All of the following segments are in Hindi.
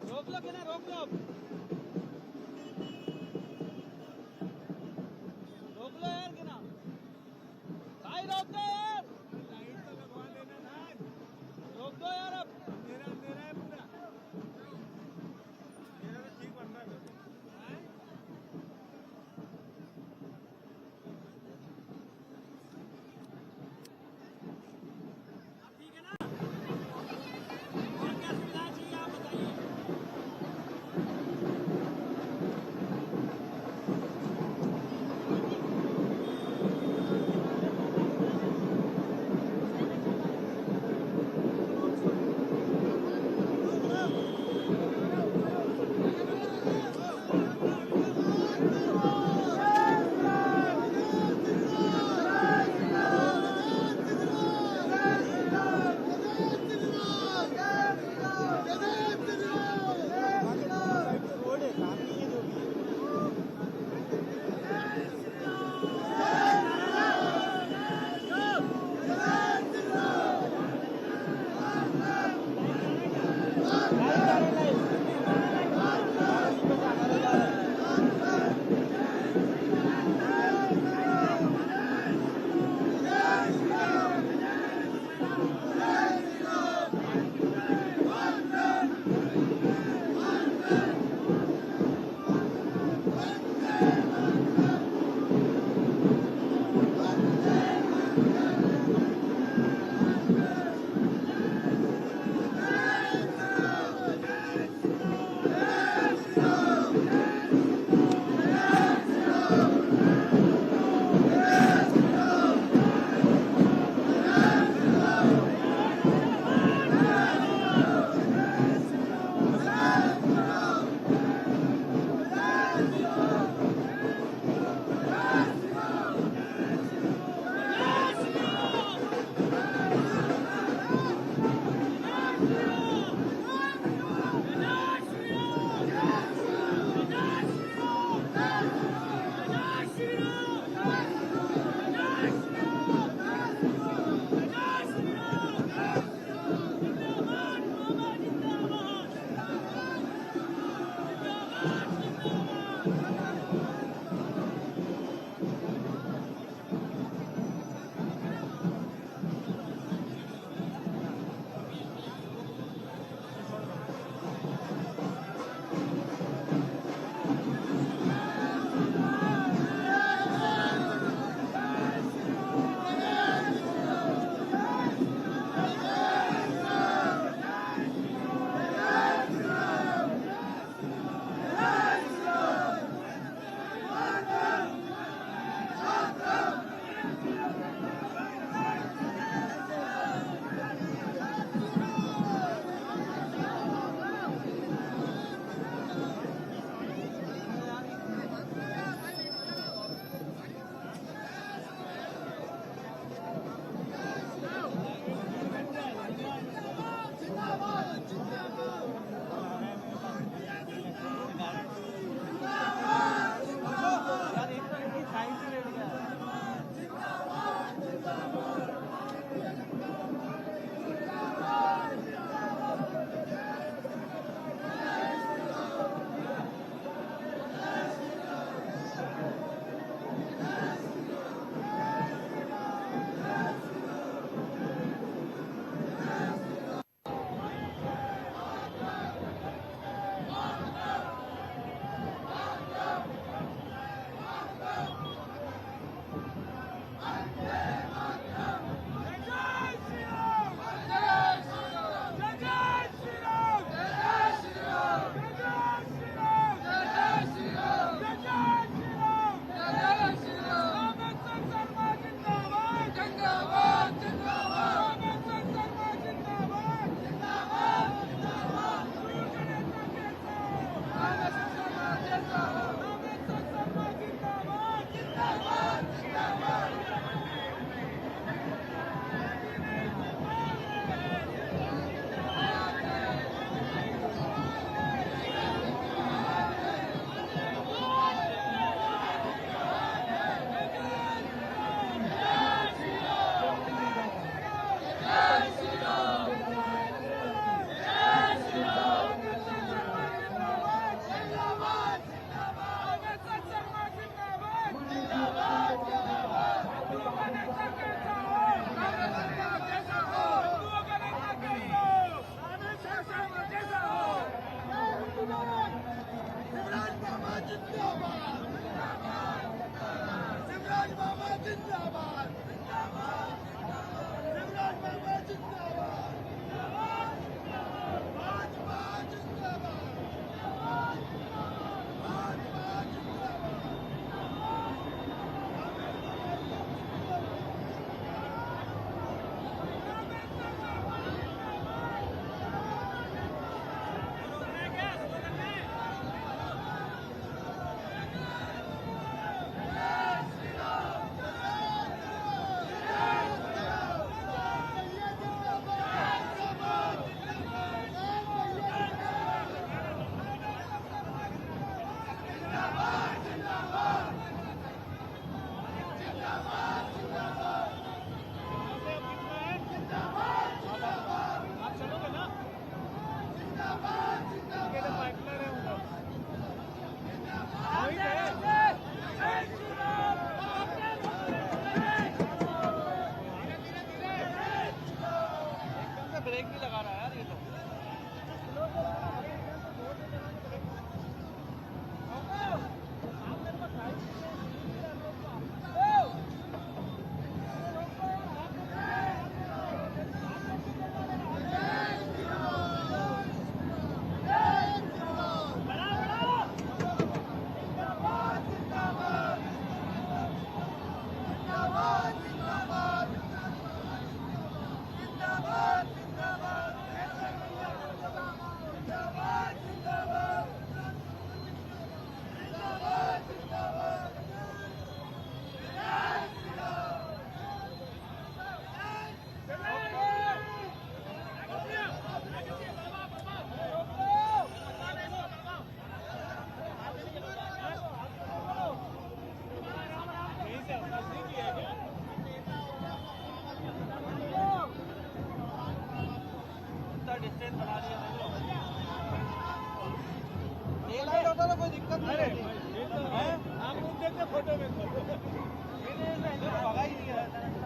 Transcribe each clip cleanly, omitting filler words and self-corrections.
रोक लो कि ना, रोक लो, रोक लो यार कि ना भाई, रोक दो यार, लाइट तो लगवा देना ना, रोक दो यार। अब मेरा अंधेरा है पूरा, मेरा तो ठीक बन रहा है। ठीक है ना, और क्या सुविधा चाहिए आप बताइए। जिंदाबाद शिवराज बाबा जिंदाबाद भाजपा जिंदाबाद भाजपा जिंदाबाद ब्रेक भी लगा रहा है यार ये तो डिस्टेंस बना दिया होता तो कोई दिक्कत नहीं रहती हम लोग देखते फोटो में भगा ही नहीं रहा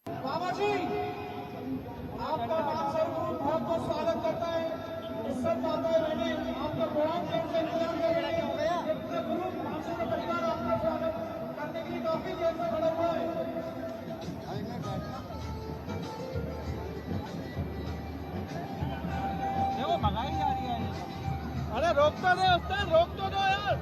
बाबा जी आपका महासर ग्रुप बहुत बहुत स्वागत करता है सब माताएं बहनें आपका बहुत प्रेम से इंतजार कर रहे हैं ये पूरा ग्रुप महासर का परिवार आपका स्वागत करने के लिए काफी देर से खड़ा हुआ है देखो भगाई जा रही है अरे रोक तो दे उस्ताद रोक तो दो यार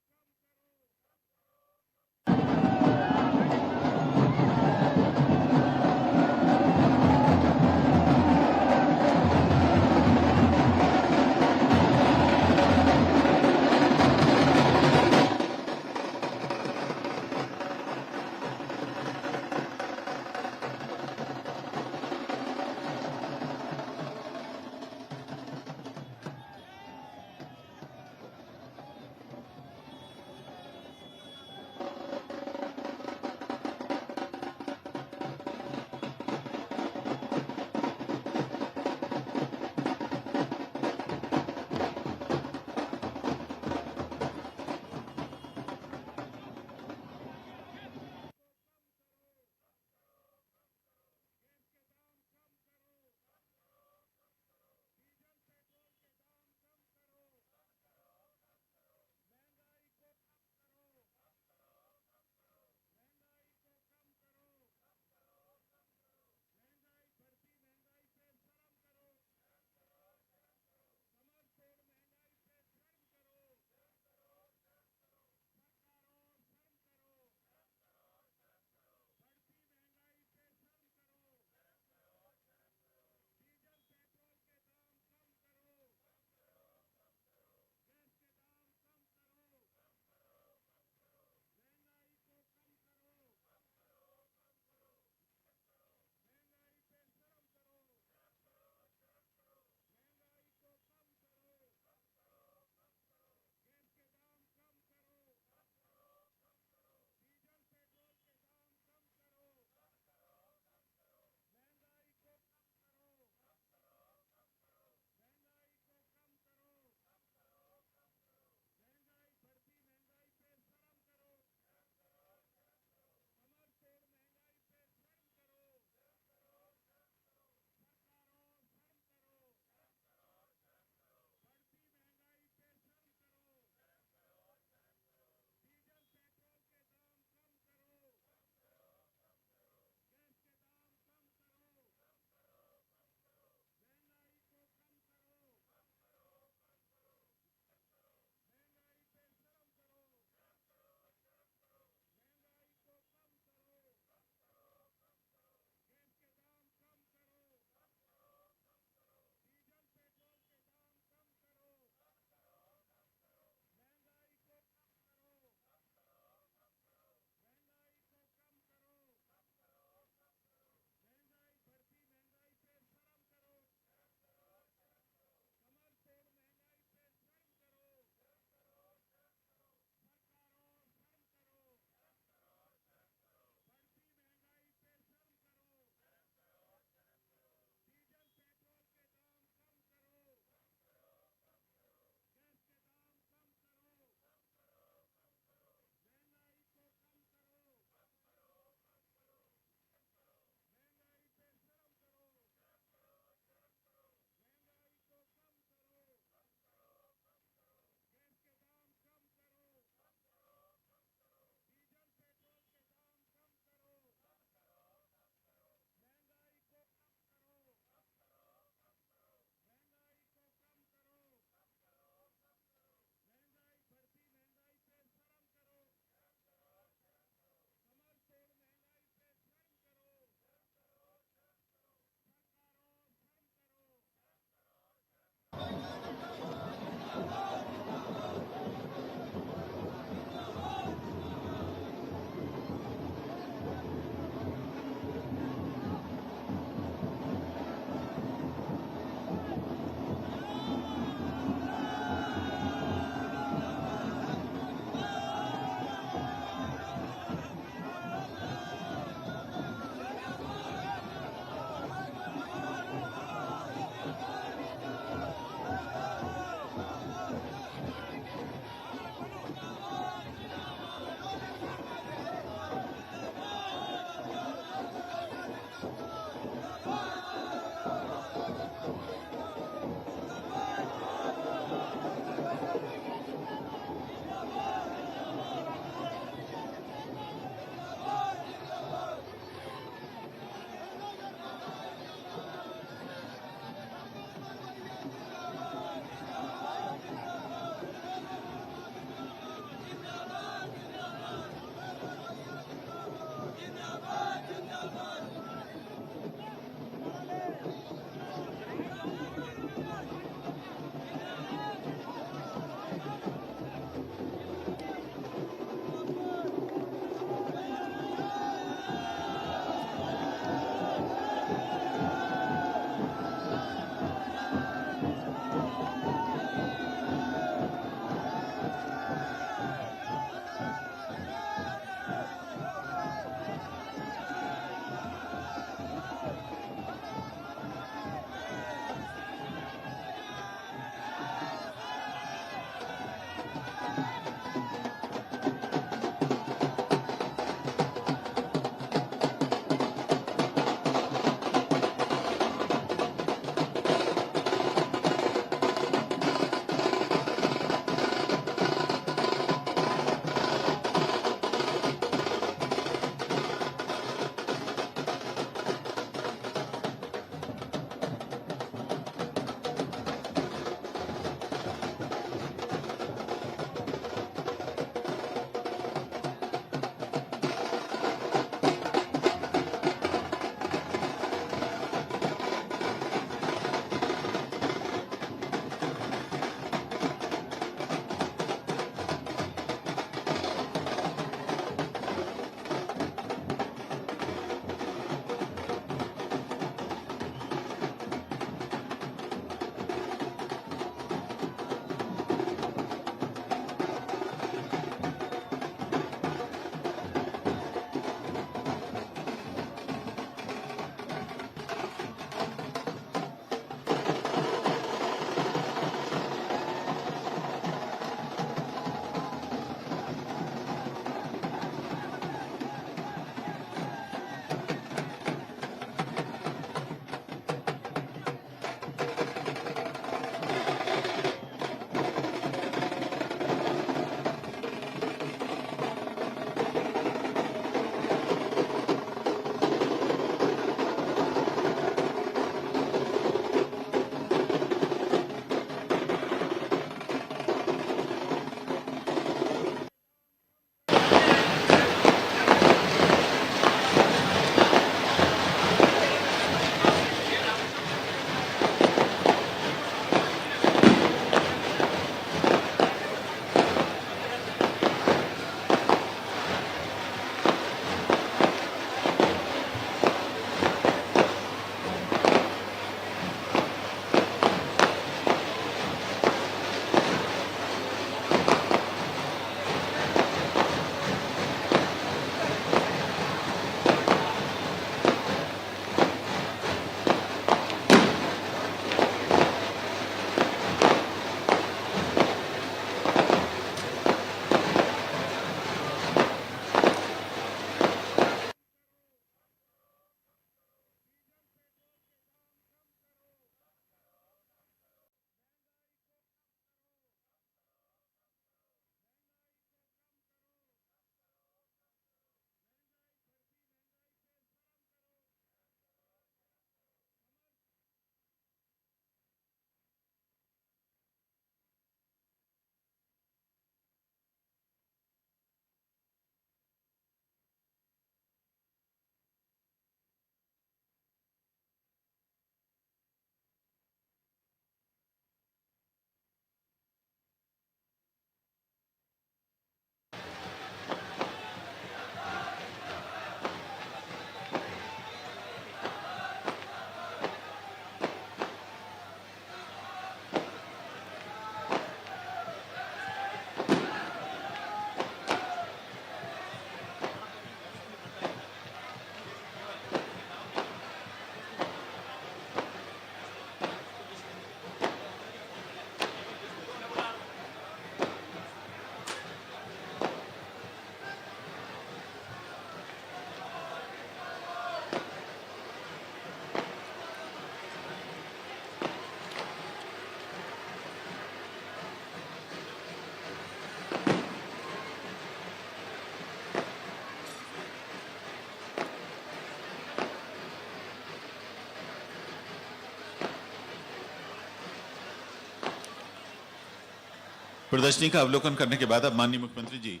प्रदर्शनी का अवलोकन करने के बाद अब माननीय मुख्यमंत्री जी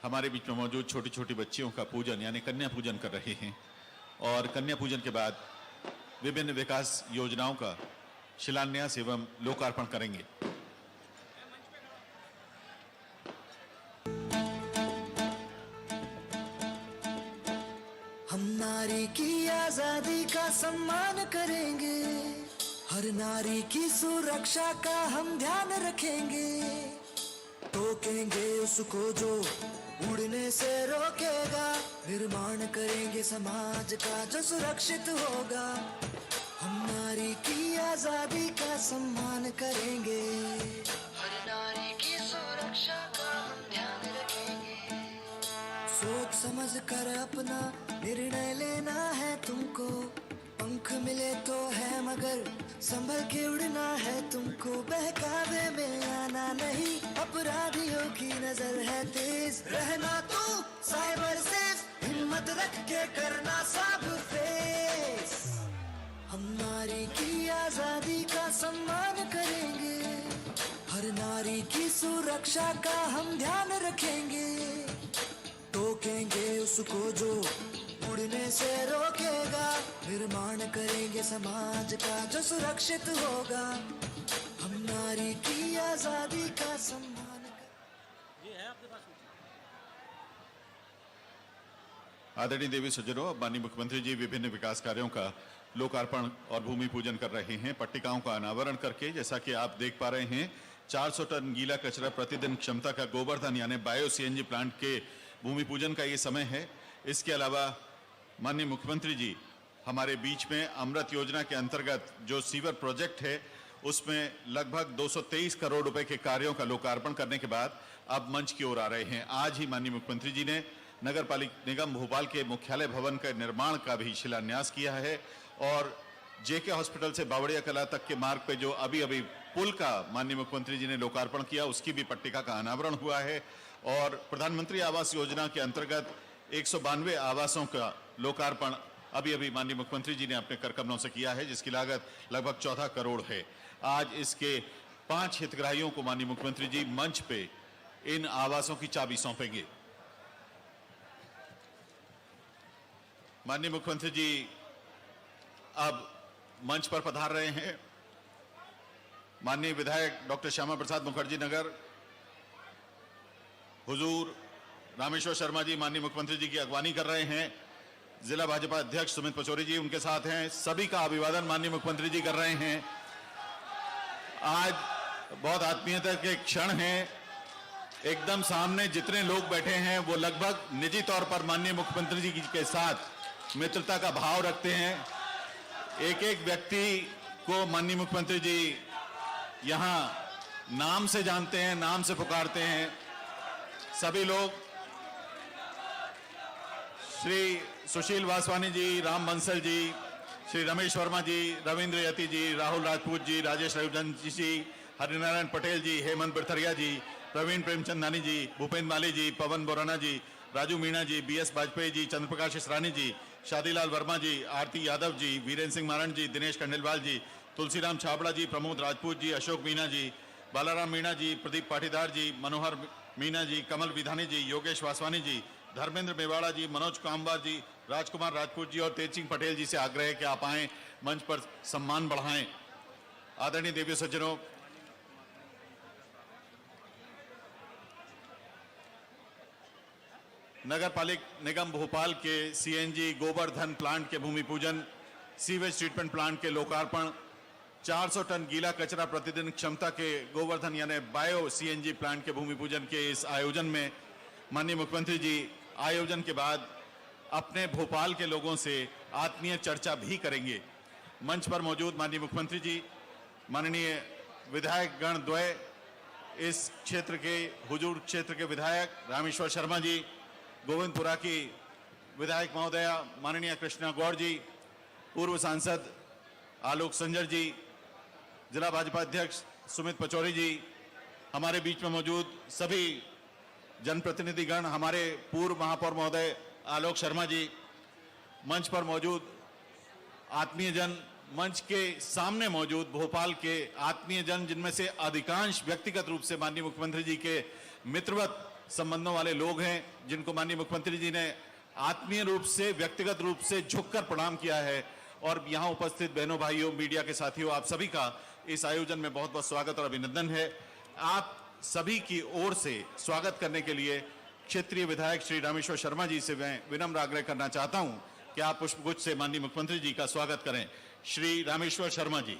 हमारे बीच में मौजूद छोटी छोटी बच्चियों का पूजन यानी कन्या पूजन कर रहे हैं और कन्या पूजन के बाद विभिन्न विकास योजनाओं का शिलान्यास एवं लोकार्पण करेंगे। हम नारी की आजादी का सम्मान करेंगे, हर नारी की सुरक्षा का हम ध्यान रखेंगे, टोकेंगे उसको जो उड़ने से रोकेगा, निर्माण करेंगे समाज का जो सुरक्षित होगा। हम नारी की आजादी का सम्मान करेंगे, हर नारी की सुरक्षा का हम ध्यान रखेंगे। सोच समझ कर अपना निर्णय लेना है तुमको, पंख मिले तो है मगर संभल के उड़ना है तुमको। बहकावे में आना नहीं, अपराधियों की नजर है तेज, रहना तो साइबर सेफ, हिम्मत रख के करना सब फेस। हम नारी की आजादी का सम्मान करेंगे, हर नारी की सुरक्षा का हम ध्यान रखेंगे, टोकेंगे उसको जो उड़ने से रोकेगा, निर्माण करेंगे समाज का जो सुरक्षित होगा। हम नारी की आजादी का सम्मान ये है आपके पास। आदरणीय देवी सज्जनों, अब माननीय मुख्यमंत्री जी विभिन्न विकास कार्यों का लोकार्पण और भूमि पूजन कर रहे हैं पट्टिकाओं का अनावरण करके। जैसा कि आप देख पा रहे हैं 400 टन गीला कचरा प्रतिदिन क्षमता का गोवर्धन यानी बायो सीएनजी प्लांट के भूमि पूजन का ये समय है। इसके अलावा माननीय मुख्यमंत्री जी हमारे बीच में अमृत योजना के अंतर्गत जो सीवर प्रोजेक्ट है उसमें लगभग 223 करोड़ रुपए के कार्यों का लोकार्पण करने के बाद अब मंच की ओर आ रहे हैं। आज ही माननीय मुख्यमंत्री जी ने नगर पालिक निगम भोपाल के मुख्यालय भवन के निर्माण का भी शिलान्यास किया है और जेके हॉस्पिटल से बावड़िया कला तक के मार्ग पे जो अभी अभी पुल का माननीय मुख्यमंत्री जी ने लोकार्पण किया उसकी भी पट्टिका का अनावरण हुआ है और प्रधानमंत्री आवास योजना के अंतर्गत 192 आवासों का लोकार्पण अभी अभी माननीय मुख्यमंत्री जी ने अपने कर कमलों से किया है जिसकी लागत लगभग 14 करोड़ है। आज इसके 5 हितग्राहियों को माननीय मुख्यमंत्री जी मंच पे इन आवासों की चाबी सौंपेंगे। माननीय मुख्यमंत्री जी अब मंच पर पधार रहे हैं। माननीय विधायक डॉक्टर श्यामा प्रसाद मुखर्जी नगर हुजूर रामेश्वर शर्मा जी माननीय मुख्यमंत्री जी की अगवानी कर रहे हैं। जिला भाजपा अध्यक्ष सुमित पचौरी जी उनके साथ हैं। सभी का अभिवादन माननीय मुख्यमंत्री जी कर रहे हैं। आज बहुत आत्मीयता के क्षण हैं। एकदम सामने जितने लोग बैठे हैं वो लगभग निजी तौर पर माननीय मुख्यमंत्री जी के साथ मित्रता का भाव रखते हैं। एक एक व्यक्ति को माननीय मुख्यमंत्री जी यहाँ नाम से जानते हैं, नाम से पुकारते हैं। सभी लोग श्री सुशील वासवानी जी, राम बंसल जी, श्री रमेश वर्मा जी, रविंद्र यति जी, राहुल राजपूत जी, राजेश रविचंद्र जी, हरिनारायण पटेल जी, हेमंत बिरथरिया जी, प्रवीण प्रेमचंदानी जी, भूपेंद्र माली जी, पवन बोराना जी, राजू मीणा जी, बीएस वाजपेयी जी, चंद्रप्रकाश इसरानी जी, शादीलाल वर्मा जी, आरती यादव जी, वीरेंद्र सिंह मारण जी, दिनेश खंडेलवाल जी, तुलसीराम छाबड़ा जी, प्रमोद राजपूत जी, अशोक मीणा जी, बालाराम मीणा जी, प्रदीप पाटीदार जी, मनोहर मीणा जी, कमल विधानी जी, योगेश वासवानी जी, धर्मेंद्र मेवाड़ा जी, मनोज कामबार जी, राजकुमार राजपूत जी और तेज सिंह पटेल जी से आग्रह है कि आप आएं, मंच पर सम्मान बढ़ाएं। आदरणीय देवी सज्जनों, नगर पालिक निगम भोपाल के सीएनजी गोवर्धन प्लांट के भूमि पूजन, सीवेज ट्रीटमेंट प्लांट के लोकार्पण, 400 टन गीला कचरा प्रतिदिन क्षमता के गोवर्धन यानी बायो सीएनजी प्लांट के भूमि पूजन के इस आयोजन में माननीय मुख्यमंत्री जी आयोजन के बाद अपने भोपाल के लोगों से आत्मीय चर्चा भी करेंगे। मंच पर मौजूद माननीय मुख्यमंत्री जी, माननीय विधायक गण द्वय, इस क्षेत्र के हुजूर क्षेत्र के विधायक रामेश्वर शर्मा जी, गोविंदपुरा की विधायक महोदया माननीय कृष्णा गौड़ जी, पूर्व सांसद आलोक संजर जी, जिला भाजपा अध्यक्ष सुमित पचौरी जी, हमारे बीच में मौजूद सभी जनप्रतिनिधिगण, हमारे पूर्व महापौर महोदय आलोक शर्मा जी, मंच पर मौजूद आत्मीय जन मंच के सामने मौजूद भोपाल के आत्मीय जन, जिनमें से अधिकांश व्यक्तिगत रूप से माननीय मुख्यमंत्री जी के मित्रवत संबंधों वाले लोग हैं, जिनको माननीय मुख्यमंत्री जी ने आत्मीय रूप से, व्यक्तिगत रूप से झुककर प्रणाम किया है, और यहां उपस्थित बहनों, भाइयों, मीडिया के साथियों, आप सभी का इस आयोजन में बहुत बहुत स्वागत और अभिनंदन है। आप सभी की ओर से स्वागत करने के लिए क्षेत्रीय विधायक श्री रामेश्वर शर्मा जी से मैं विनम्र आग्रह करना चाहता हूं कि आप पुष्पगुच्छ से माननीय मुख्यमंत्री जी का स्वागत करें। श्री रामेश्वर शर्मा जी।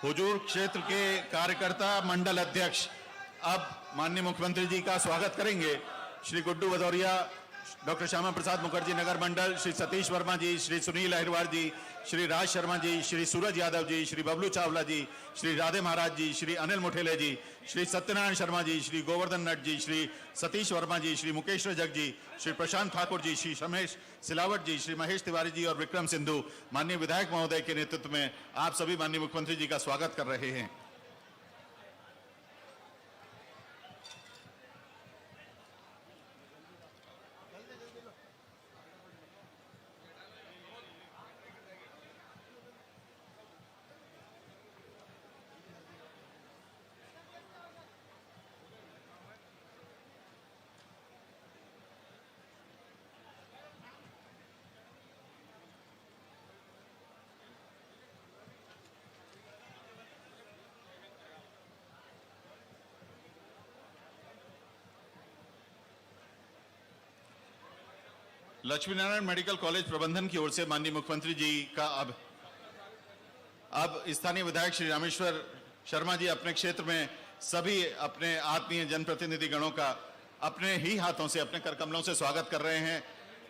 हुजूर क्षेत्र के कार्यकर्ता मंडल अध्यक्ष अब माननीय मुख्यमंत्री जी का स्वागत करेंगे। श्री गुड्डू भदौरिया, डॉक्टर श्यामा प्रसाद मुखर्जी नगर मंडल, श्री सतीश वर्मा जी, श्री सुनील अहिरवार जी, श्री राज शर्मा जी, श्री सूरज यादव जी, श्री बबलू चावला जी, श्री राधे महाराज जी, श्री अनिल मुठेले जी, श्री सत्यनारायण शर्मा जी, श्री गोवर्धन नट जी, श्री सतीश वर्मा जी, श्री मुकेश रजक जी, श्री प्रशांत ठाकुर जी, श्री रमेश सिलावट जी, श्री महेश तिवारी जी और विक्रम सिंधु, माननीय विधायक महोदय के नेतृत्व में आप सभी माननीय मुख्यमंत्री जी का स्वागत कर रहे हैं। लक्ष्मी नारायण मेडिकल कॉलेज प्रबंधन की ओर से माननीय मुख्यमंत्री जी का अब स्थानीय विधायक श्री रामेश्वर शर्मा जी अपने क्षेत्र में सभी अपने आत्मीय जनप्रतिनिधि गणों का अपने ही हाथों से, अपने करकमलों से स्वागत कर रहे हैं।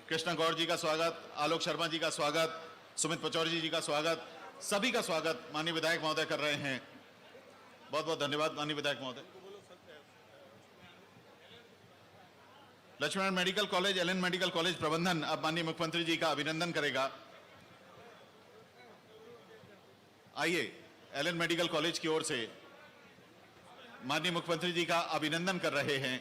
कृष्णा गौड़ जी का स्वागत, आलोक शर्मा जी का स्वागत, सुमित पचौरी जी का स्वागत, सभी का स्वागत माननीय विधायक महोदय कर रहे हैं। बहुत बहुत धन्यवाद माननीय विधायक महोदय। Laxminarayan medical college, LN medical college प्रबंधन अब माननीय मुख्यमंत्री जी का अभिनंदन करेगा। आइए एलएन मेडिकल कॉलेज की ओर से माननीय मुख्यमंत्री जी का अभिनंदन कर रहे हैं।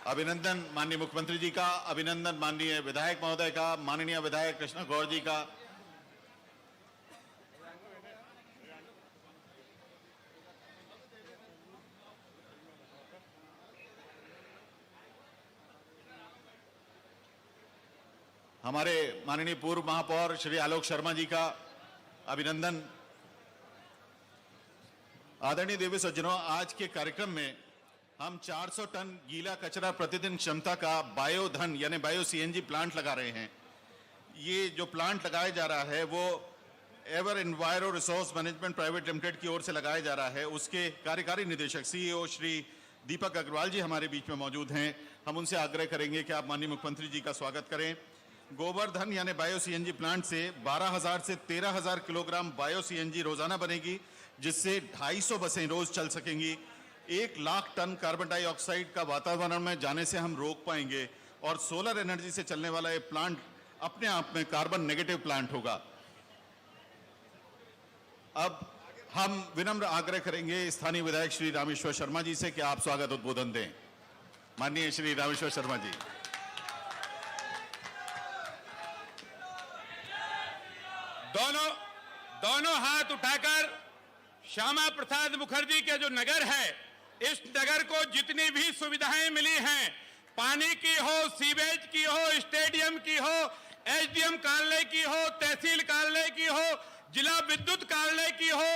अभिनंदन माननीय मुख्यमंत्री जी का, अभिनंदन माननीय विधायक महोदय का, माननीय विधायक कृष्णा गौड़ जी का। हमारे माननीय पूर्व महापौर श्री आलोक शर्मा जी का अभिनंदन। आदरणीय देवी सज्जनों, आज के कार्यक्रम में हम 400 टन गीला कचरा प्रतिदिन क्षमता का बायोधन यानी बायो सीएनजी प्लांट लगा रहे हैं। ये जो प्लांट लगाया जा रहा है वो ever enviro resource management private limited की ओर से लगाया जा रहा है। उसके कार्यकारी निदेशक सीईओ श्री दीपक अग्रवाल जी हमारे बीच में मौजूद हैं। हम उनसे आग्रह करेंगे कि आप माननीय मुख्यमंत्री जी का स्वागत करें। गोवर्धन यानी बायो सीएनजी प्लांट से 12,000 से 13,000 किलोग्राम बायो सीएनजी रोजाना बनेगी, जिससे 250 बसें रोज चल सकेंगी। 1 लाख टन कार्बन डाइऑक्साइड का वातावरण में जाने से हम रोक पाएंगे और सोलर एनर्जी से चलने वाला ये प्लांट अपने आप में कार्बन नेगेटिव प्लांट होगा। अब हम विनम्र आग्रह करेंगे स्थानीय विधायक श्री रामेश्वर शर्मा जी से कि आप स्वागत उद्बोधन दें। माननीय श्री रामेश्वर शर्मा जी। दोनों हाथ उठाकर श्यामा प्रसाद मुखर्जी के जो नगर है, इस नगर को जितनी भी सुविधाएं मिली हैं, पानी की हो, सीवेज की हो, स्टेडियम की हो, एसडीएम कार्यालय की हो, तहसील कार्यालय की हो, जिला विद्युत कार्यालय की हो,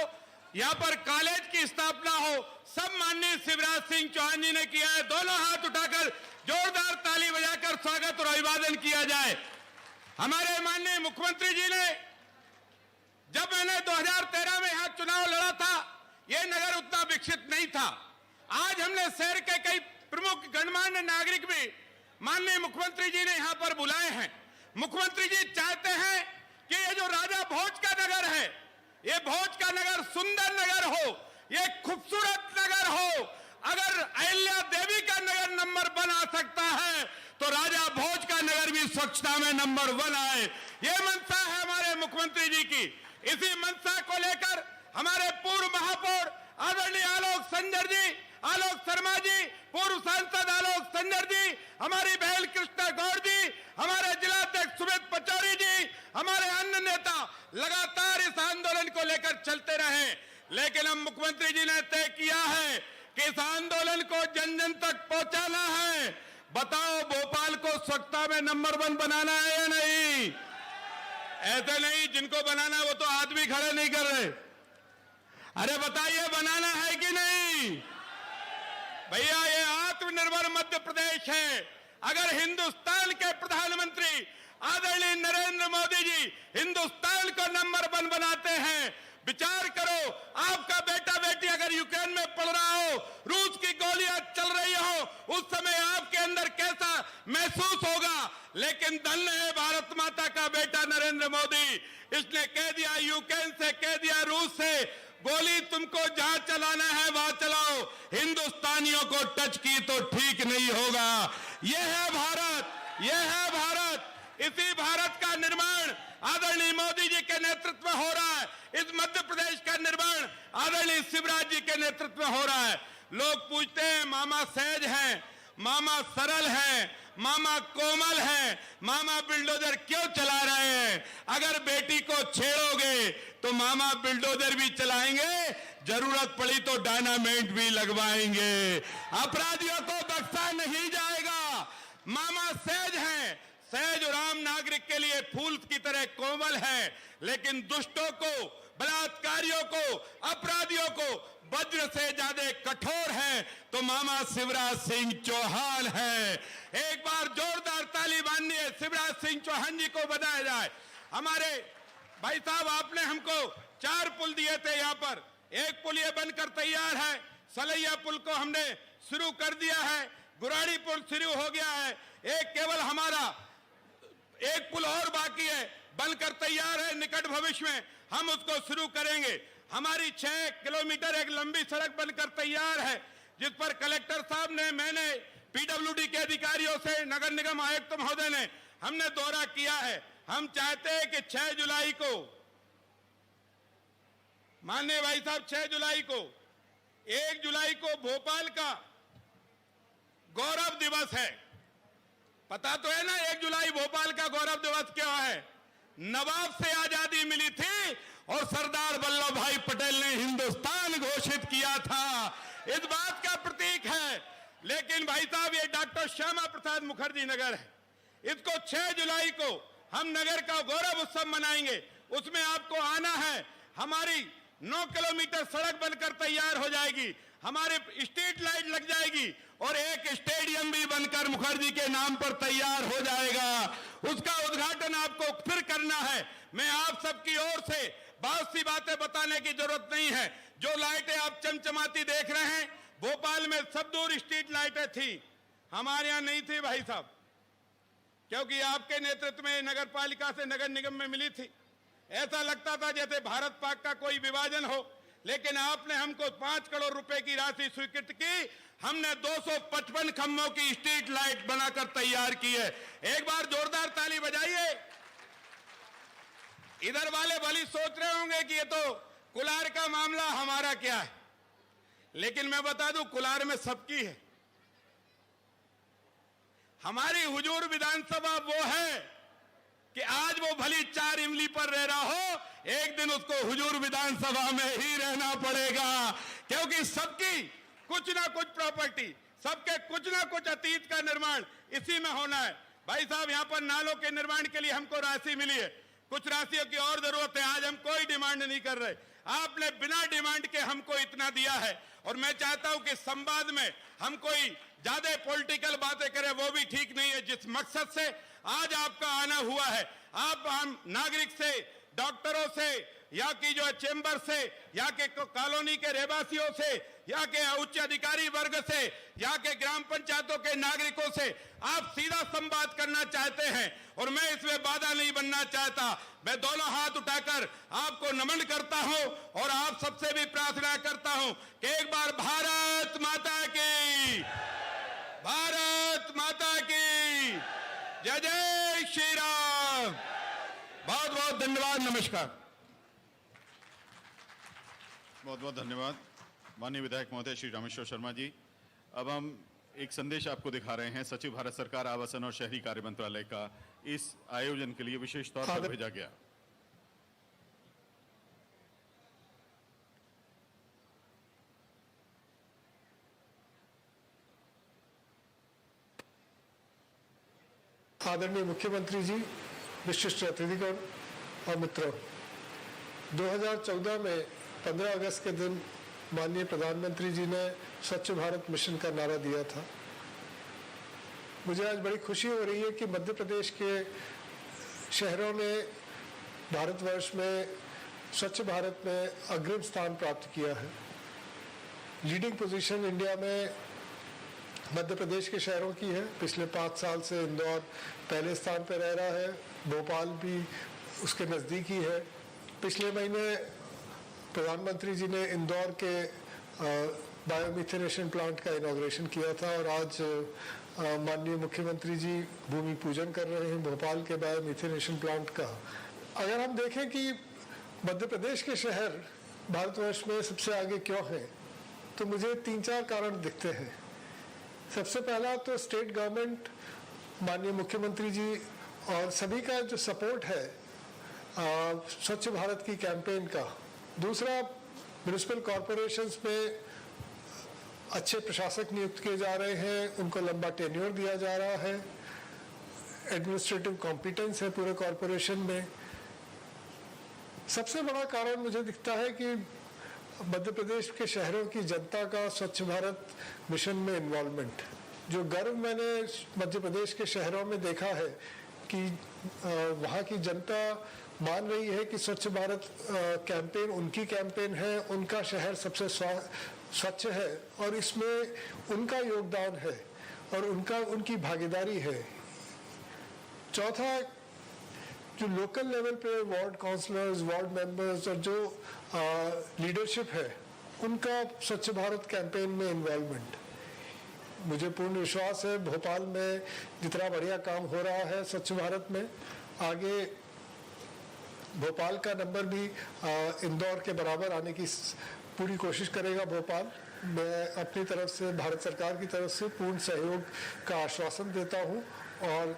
यहाँ पर कॉलेज की स्थापना हो, सब माननीय शिवराज सिंह चौहान जी ने किया है। दोनों हाथ उठाकर जोरदार ताली बजाकर स्वागत और अभिवादन किया जाए। हमारे माननीय मुख्यमंत्री जी ने, जब मैंने 2013 में यहाँ चुनाव लड़ा था, ये नगर उतना विकसित नहीं था। आज हमने शहर के कई प्रमुख गणमान्य नागरिक भी माननीय मुख्यमंत्री जी ने यहाँ पर बुलाए हैं। मुख्यमंत्री जी चाहते हैं कि ये जो राजा भोज का नगर है, ये भोज का नगर सुंदर नगर हो, ये खूबसूरत में नंबर 1 आए। ये मंशा है हमारे मुख्यमंत्री जी की। इसी मंशा को लेकर हमारे पूर्व महापौर आदरणीय आलोक संजर जी, आलोक शर्मा जी, पूर्व सांसद आलोक संजर जी, हमारी बहन कृष्णा गौड़ जी, हमारे जिलाध्यक्ष सुमित पचौरी जी, हमारे अन्य नेता लगातार इस आंदोलन को लेकर चलते रहे। लेकिन अब मुख्यमंत्री जी ने तय किया है कि इस आंदोलन को जन जन तक पहुंचाना है। बताओ भोपाल को स्वच्छता में नंबर 1 बनाना है या नहीं? ऐसे नहीं, जिनको बनाना वो तो आदमी खड़े नहीं कर रहे। अरे बताइए, बनाना है कि नहीं? भैया ये आत्मनिर्भर मध्य प्रदेश है। अगर हिंदुस्तान के प्रधानमंत्री आदरणीय नरेंद्र मोदी जी हिंदुस्तान को नंबर 1 बनाते हैं, विचार करो, आपका बेटा बेटी अगर यूक्रेन में पढ़ रहा हो, रूस की गोलियां चल रही हो, उस समय आपके अंदर कैसा महसूस होगा। लेकिन धन्य है भारत माता का बेटा नरेंद्र मोदी, इसने कह दिया यूक्रेन से, कह दिया रूस से, गोली तुमको जहां चलाना है वहां चलाओ, हिंदुस्तानियों को टच की तो ठीक नहीं होगा। यह है भारत, यह है भारत। इसी भारत का निर्माण आदरणीय मोदी जी के नेतृत्व में हो रहा है। इस मध्य प्रदेश का निर्माण आदरणीय शिवराज जी के नेतृत्व में हो रहा है। लोग पूछते हैं मामा सहज हैं, मामा सरल हैं, मामा कोमल हैं, मामा बिल्डोजर क्यों चला रहे हैं? अगर बेटी को छेड़ोगे तो मामा बिल्डोजर भी चलाएंगे, जरूरत पड़ी तो डायनामाइट भी लगवाएंगे। अपराधियों को बख्शा नहीं जाएगा। मामा सहज हैं, सहज और आम नागरिक के लिए फूल की तरह कोमल है, लेकिन दुष्टों को, बलात्कारियों को, अपराधियों को वज्र से ज्यादा कठोर है तो मामा शिवराज सिंह चौहान है। एक बार जोरदार ताली मानिए शिवराज सिंह चौहान जी को बधाया जाए। हमारे भाई साहब, आपने हमको 4 पुल दिए थे यहाँ पर, एक पुल ये बनकर तैयार है, सलैया पुल को हमने शुरू कर दिया है, गुराड़ी पुल शुरू हो गया है, एक केवल हमारा एक पुल और बाकी है, बनकर तैयार है, निकट भविष्य में हम उसको शुरू करेंगे। हमारी 6 किलोमीटर एक लंबी सड़क बनकर तैयार है, जिस पर कलेक्टर साहब ने, मैंने, पीडब्ल्यूडी के अधिकारियों से, नगर निगम आयुक्त महोदय ने, हमने दौरा किया है। हम चाहते हैं कि 6 जुलाई को, माननीय भाई साहब, 6 जुलाई को, 1 जुलाई को भोपाल का गौरव दिवस है। पता तो है ना 1 जुलाई भोपाल का गौरव दिवस क्या है? नवाब से आजादी मिली थी और सरदार वल्लभ भाई पटेल ने हिंदुस्तान घोषित किया था, इस बात का प्रतीक है। लेकिन भाई साहब, ये डॉक्टर श्यामा प्रसाद मुखर्जी नगर है, इसको 6 जुलाई को हम नगर का गौरव उत्सव मनाएंगे। उसमें आपको आना है। हमारी 9 किलोमीटर सड़क बनकर तैयार हो जाएगी, हमारे स्ट्रीट लाइट लग जाएगी और एक स्टेडियम भी बनकर मुखर्जी के नाम पर तैयार हो जाएगा। उसका उद्घाटन आपको फिर करना है। मैं आप सबकी ओर से बहुत सी बातें बताने की जरूरत नहीं है। जो लाइटें आप चमचमाती देख रहे हैं, भोपाल में सब दूर स्ट्रीट लाइटें थी, हमारे यहां नहीं थी भाई साहब, क्योंकि आपके नेतृत्व में नगर पालिका से नगर निगम में मिली थी। ऐसा लगता था जैसे भारत पाक का कोई विभाजन हो, लेकिन आपने हमको 5 करोड़ रुपए की राशि स्वीकृत की। हमने 255 खंभों की स्ट्रीट लाइट बनाकर तैयार की है। एक बार जोरदार ताली बजाइए। इधर वाले भली सोच रहे होंगे कि ये तो कुलार का मामला, हमारा क्या है? लेकिन मैं बता दूं, कुलार में सबकी है। हमारी हुजूर विधानसभा वो है कि आज वो भली 4 इमली पर रह रहा हो, एक दिन उसको हुजूर विधानसभा में ही रहना पड़ेगा, क्योंकि सबकी कुछ ना कुछ प्रॉपर्टी, सबके कुछ ना कुछ अतीत का निर्माण इसी में होना है। भाई साहब, यहाँ पर नालों के निर्माण के लिए हमको राशि मिली है, कुछ राशियों की और जरूरत है। आज हम कोई डिमांड नहीं कर रहे, आपने बिना डिमांड के हमको इतना दिया है। और मैं चाहता हूं कि संवाद में हम कोई ज्यादा पॉलिटिकल बातें करें, वो भी ठीक नहीं है। जिस मकसद से आज आपका आना हुआ है, आप हम नागरिक से, डॉक्टरों से, यहाँ की जो चेंबर से, यहाँ के कॉलोनी के रहवासियों से, यहाँ के उच्च अधिकारी वर्ग से, यहाँ के ग्राम पंचायतों के नागरिकों से आप सीधा संवाद करना चाहते हैं और मैं इसमें बाधा नहीं बनना चाहता। मैं दोनों हाथ उठाकर आपको नमन करता हूं और आप सबसे भी प्रार्थना करता हूं कि एक बार भारत माता की, भारत माता की जय जय श्री राम। बहुत धन्यवाद। नमस्कार। बहुत बहुत धन्यवाद माननीय विधायक महोदय श्री रामेश्वर शर्मा जी। अब हम एक संदेश आपको दिखा रहे हैं। सचिव भारत सरकार आवासन और शहरी कार्य मंत्रालय का इस आयोजन के लिए विशेष तौर पर भेजा गया। आदरणीय मुख्यमंत्री जी, विशिष्ट अतिथिगण और मित्रों, 2014 में 15 अगस्त के दिन माननीय प्रधानमंत्री जी ने स्वच्छ भारत मिशन का नारा दिया था। मुझे आज बड़ी खुशी हो रही है कि मध्य प्रदेश के शहरों ने भारतवर्ष में स्वच्छ भारत में अग्रिम स्थान प्राप्त किया है। लीडिंग पोजीशन इंडिया में मध्य प्रदेश के शहरों की है। पिछले 5 साल से इंदौर पहले स्थान पर रह रहा है, भोपाल भी उसके नज़दीक ही है। पिछले महीने प्रधानमंत्री जी ने इंदौर के बायोमिथेनेशन प्लांट का इनॉग्रेशन किया था और आज माननीय मुख्यमंत्री जी भूमि पूजन कर रहे हैं भोपाल के बायोमिथेनेशन प्लांट का। अगर हम देखें कि मध्य प्रदेश के शहर भारतवर्ष में सबसे आगे क्यों हैं, तो मुझे 3-4 कारण दिखते हैं। सबसे पहला तो स्टेट गवर्नमेंट, माननीय मुख्यमंत्री जी और सभी का जो सपोर्ट है स्वच्छ भारत की कैंपेन का। दूसरा, म्यूनिसिपल कॉरपोरेशंस में अच्छे प्रशासक नियुक्त किए जा रहे हैं, उनको लंबा टेन्योर दिया जा रहा है, एडमिनिस्ट्रेटिव कॉम्पिटेंस है पूरे कॉरपोरेशन में। सबसे बड़ा कारण मुझे दिखता है कि मध्य प्रदेश के शहरों की जनता का स्वच्छ भारत मिशन में इन्वॉल्वमेंट। जो गर्व मैंने मध्य प्रदेश के शहरों में देखा है कि वहाँ की जनता मान रही है कि स्वच्छ भारत कैंपेन उनकी कैंपेन है, उनका शहर सबसे स्वच्छ है और इसमें उनका योगदान है और उनकी भागीदारी है। चौथा, जो लोकल लेवल पे वार्ड काउंसलर्स, वार्ड मेंबर्स और जो लीडरशिप है, उनका स्वच्छ भारत कैंपेन में इन्वॉल्वमेंट। मुझे पूर्ण विश्वास है भोपाल में जितना बढ़िया काम हो रहा है स्वच्छ भारत में, आगे भोपाल का नंबर भी इंदौर के बराबर आने की पूरी कोशिश करेगा भोपाल। मैं अपनी तरफ से, भारत सरकार की तरफ से पूर्ण सहयोग का आश्वासन देता हूं और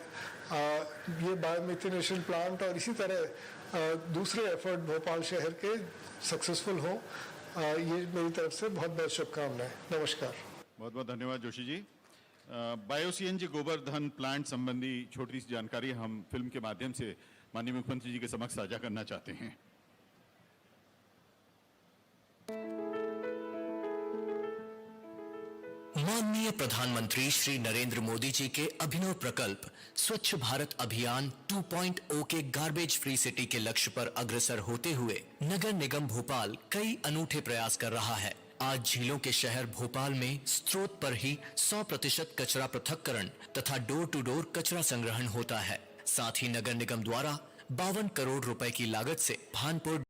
ये बायोमिथेनेशन प्लांट और इसी तरह दूसरे एफर्ट भोपाल शहर के सक्सेसफुल हों, ये मेरी तरफ से बहुत बहुत शुभकामनाएं। नमस्कार। बहुत बहुत धन्यवाद Joshi ji. Bio CNG Gobardhan plant संबंधी छोटी सी जानकारी हम फिल्म के माध्यम से माननीय मुख्यमंत्री जी के समक्ष साझा करना चाहते हैं। माननीय प्रधानमंत्री श्री नरेंद्र मोदी जी के अभिनव प्रकल्प स्वच्छ भारत अभियान 2.0 के गार्बेज फ्री सिटी के लक्ष्य पर अग्रसर होते हुए नगर निगम भोपाल कई अनूठे प्रयास कर रहा है। आज झीलों के शहर भोपाल में स्रोत पर ही 100% कचरा पृथक्करण तथा डोर टू डोर कचरा संग्रहण होता है। साथ ही नगर निगम द्वारा 52 करोड़ रुपए की लागत से भानपुर